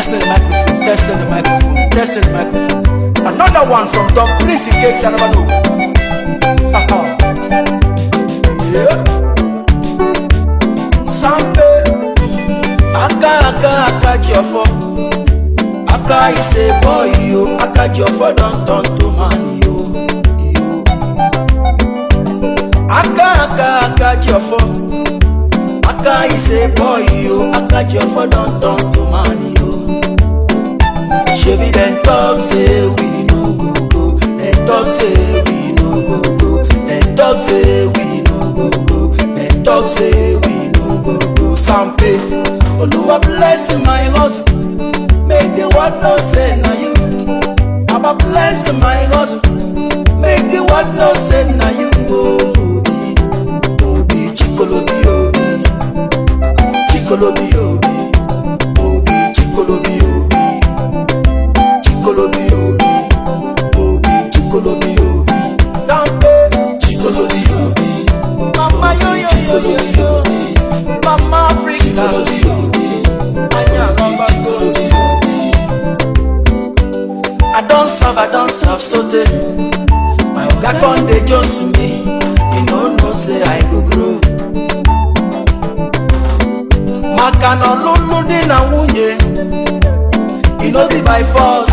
Testing the microphone, testing the microphone, testing the microphone. Another one from Tom Prince Cakes, I never know. Yeah. Sampe, Akajiofor. Aka is a boy, yo. Akajiofor don't turn to man, yo. Akajiofor. Aka is a boy, yo. Akajiofor don't turn to man, yo. Shebi dem talk say we no go go. Dem talk say we no go go. Dem talk say we no go go. Dem talk say we no go go. Sampe, Oluwa bless my hustle. Make the world know say na you. Aba bless my hustle. Make the world know say na you. Obi, Obi, Chikorobi, Obi, Chikorobi, Obi, Obi, Chikorobi, Obi, Chikorobi, Obi, Obi, Chikorobi, Obi, Sampe, Chikorobi, Obi, Mama yo yo yo yo, Mama Africa, Chikorobi, Obi, Anya number Chikorobi. I don't serve so day. My oga con dey just me. You know say I go grow. Maka no lulu di na nwunye. You know be by force.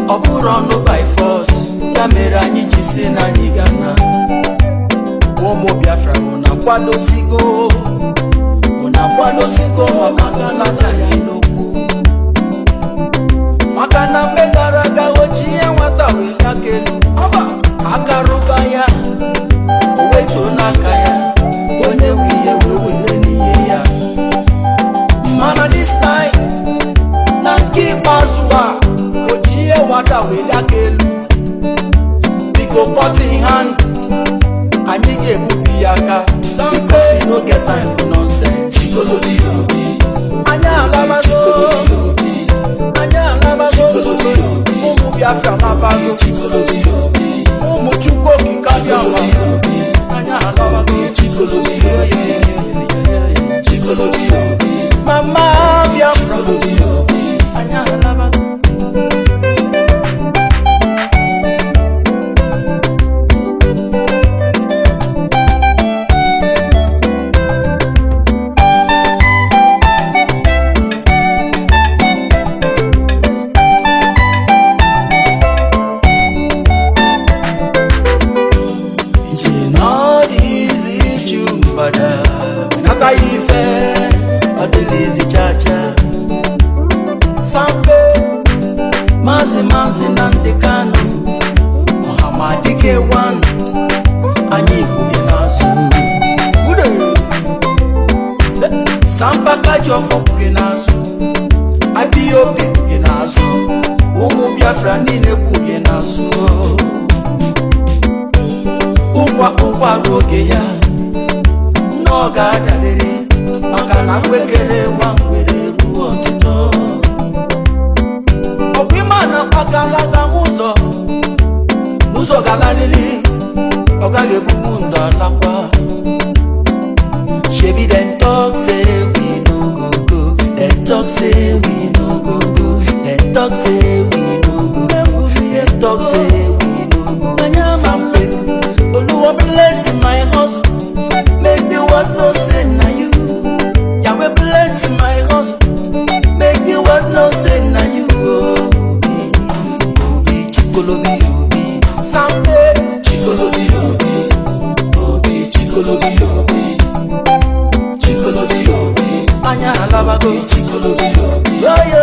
Oburo no by force. Ya mere anyị ji si na anyị gana. Ụmụ Biafra una kwado sigo. Una kwado sigo maka na lada ya inokwu. Maka na megara ga ochie nwata wela kelu. Oba akaruba ya. Owetu n'aka ya. Onye wiye wewere n'ihe ya. Mana this time na nke pasua. Ochie nwata wela kelu. Biko cut in hand. Anyị ga-ebubi aka. Because we no get time for nonsense. Chikorobi, Obi. Anya alabago. Anya alabago. Ụmụ Biafra labago. Chikorobi, Obi. Ụmụ Chukwu okike ama. Anya alabago. Chikorobi, Obi. Chikorobi, Obi. Mama Biafra. Chikorobi, Obi. Anya alabago. Sampe, Mazi nande kanu Mohamadike one Anyị kuge nasu Ude Sampe Akajiofor kuge nasu IPOB kuge nasu Ụmụ Biafra niile kuge nasu Ụkwa roge ya N'oga adadere Maka na kwekere wa mwere ruo ọtụtụ Agalaga n'ụzọ galalili ọ gaghị ebu ndụ alakwa. Shebi dem talk say we no go go. Dem talk say we no go go. Dem talk say we no go go. Dem talk say we no go go. Sampe, Oluwa bless my hustle. Make the world know say na you. Yahweh bless my hustle. Make the world know say na you. Chikorobi, Obi, Sampe, Chikorobi, Obi, Obi, Chikorobi, Obi, Chikorobi, Obi, Anya alabago, Chikorobi, Obi, yo yo.